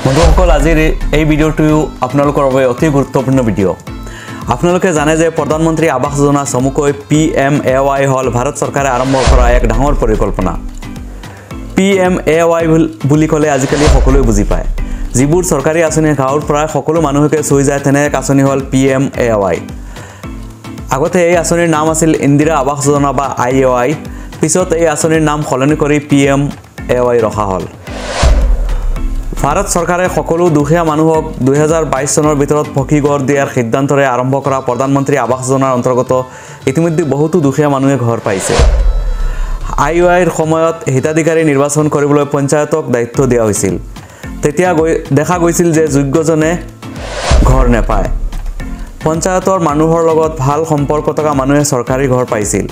বন্ধুসকল আজিৰ এই ভিডিঅ'টো আপোনালোকৰ বাবে অতি গুৰুত্বপূৰ্ণ ভিডিঅ' আপোনালোকে জানে যে প্ৰধানমন্ত্ৰী আৱাস যোজনা চমুকৈ PMAY হল ভাৰত চৰকাৰে আৰম্ভ কৰা এক ডাঙৰ পৰিকল্পনা PMAY বুলি ক'লে আজিকালি সকলোৱে বুজি পায় যিবোৰ চৰকাৰী আঁচনি গাঁৱৰ প্ৰায় সকলো মানুহকে চুই যায় তেনে এক আঁচনি হল PMAY আগতে এই আঁচনিৰ নাম আছিল ইন্দিৰা আৱাস যোজনা বা IAY পিছত এই আঁচনিৰ নাম সলনি কৰি PMAY ৰখা হল ভাৰত চৰকাৰে সকলো দুখীয়া মানুহক 2022 চনৰ ভিতৰত পকী ঘৰ দিয়াৰ সিদ্ধান্তৰে আৰম্ভ কৰা প্ৰধানমন্ত্ৰী আৱাস যোজনাৰ অন্তৰ্গত ইতিমধ্যে বহুতো দুখীয়া মানুহে ঘৰ পাইছে IAYৰ সময়ত হিতাধিকাৰী নিৰ্বাচন কৰিবলৈ পঞ্চায়তক দায়িত্ব দিয়া হৈছিল তেতিয়া দেখা গৈছিল যে যোগ্যজনে ঘৰ নেপায় পঞ্চায়তৰ মানুহৰ লগত ভাল সম্পৰ্ক থকা মানুহে চৰকাৰী ঘৰ পাইছিল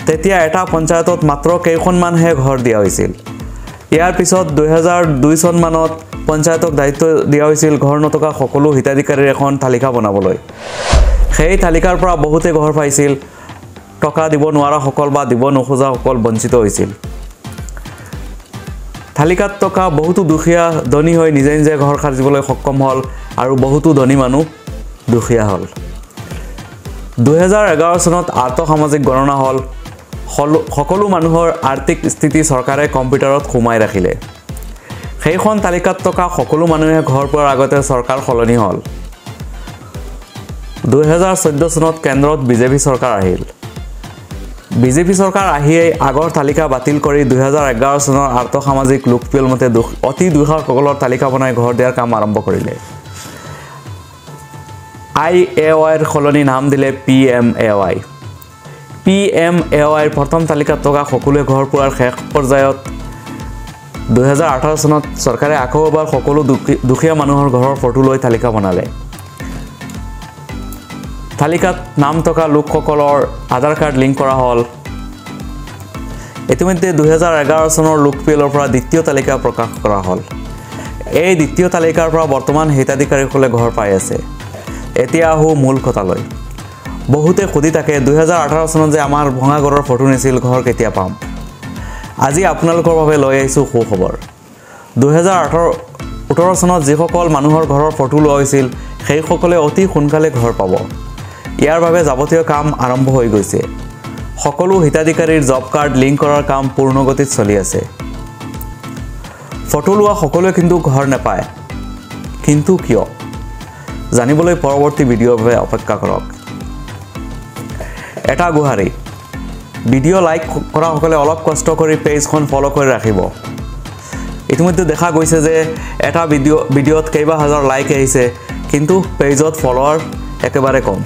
তেতিয়া এটা পঞ্চায়তত মাত্ৰ কেইখনমানহে ঘৰ দিয়া হৈছিল ইয়াৰ পিছত 2002 চন মানত পঞ্চায়তক দায়িত্ব দিয়া হৈছিল ঘৰ নথকা সকলো হিতাধিকাৰীৰ এখন তালিকা বনাবলৈ সেই তালিকাৰ পৰা বহুতে ঘৰ পাইছিল টকা দিব নোৱাৰা সকল বা দিব নোখোজা সকল বঞ্চিত হৈছিল তালিকাত টকা বহুতো দুখীয়া ধনী হৈ নিজে নিজে ঘৰ সাজিবলৈ সক্ষম হল আৰু বহুতো ধনী মানুহ দুখীয়া হল 2011 চনত আৰ্থ-সামাজিক গণনা হল সকলো মানুহৰ আৰ্থিক স্থিতি চৰকাৰে কম্পিউটাৰত সোমাই ৰাখিলে সেইখন তালিকাত থকা সকলো মানুহে ঘৰ পোৱাৰ আগতে চৰকাৰ সলনি হল 2014 চনত কেন্দ্ৰত বিজেপি চৰকাৰ আহিল বিজেপি চৰকাৰ আহিয়ে আগৰ তালিকা বাতিল কৰি 2011 চনৰ আৰ্থ-সামাজিক লোকপিয়ল মতে অতি দুখীয়াসকলৰ তালিকা বনাই ঘৰ দিয়াৰ কাম আৰম্ভ কৰিলে IAYৰ সলনি নাম দিলে PMAY PMAYৰ প্ৰথম তালিকাত থকা সকলোৱে ঘৰ পোৱাৰ শেষ পৰ্যায়ত 2018 চনত চৰকাৰে আকৌ এবাৰ সকলো দুখীয়া মানুহৰ ঘৰৰ ফটো লৈ তালিকা বনালে তালিকাত নাম থকা লোকসকলৰ আধাৰ কাৰ্ড লিংক কৰা হল ইতিমধ্যে 2011 চনৰ লোকপিয়লৰ পৰা দ্বিতীয় তালিকা প্ৰকাশ কৰা হল এই দ্বিতীয় তালিকাৰ পৰা বৰ্তমান হিতাধিকাৰীসকলে ঘৰ পাই আছে এতিয়া আহো মূল কথালৈ বহুতে খুদি থাকে 2018 চনত যে আমাৰ ভঙা ঘৰৰ ফটো নিছিল ঘৰ কেতিয়া পাম আজি আপোনালোকৰ বাবে লৈ আহিছো খবৰ 2018 চনত যিসকল মানুহৰ ঘৰৰ ফটো লোৱা হৈছিল সেই সকলে অতি সোনকালে ঘৰ পাব ইয়াৰ বাবে যাৱতীয় কাম আৰম্ভ হৈ গৈছে সকলো হিতাধিকাৰীৰ জব কাৰ্ড লিংক কৰাৰ কাম পূৰ্ণগতিত চলি আছে ফটো লোৱা সকলোৱে কিন্তু ঘৰ নাপায় কিন্তু কিয় জানিবলৈ পৰৱৰ্তী ভিডিঅ'ৰ বাবে অপেক্ষা কৰক এটা গুহাৰি ভিডিঅ' লাইক কৰা সকলে অলপ কষ্ট কৰি পেজখন ফলো কৰি ৰাখিব ইতিমধ্যে দেখা গৈছে যে এটা ভিডিঅ'ত কেইবা হাজাৰ লাইক আহিছে কিন্তু পেজত ফলোৱাৰ একেবাৰে কম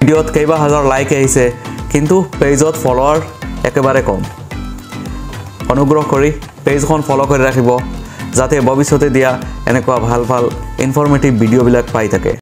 ভিডিঅ'ত কেইবা হাজাৰ লাইক আহিছে কিন্তু পেজত ফলোৱাৰ একেবাৰে কম অনুগ্ৰহ কৰি পেজখন ফলো কৰি ৰাখিব যাতে ভৱিষ্যতে দিয়া এনেকুৱা ভাল ভাল ইনফৰমেটিভ ভিডিঅ'বিলাক পাই থাকে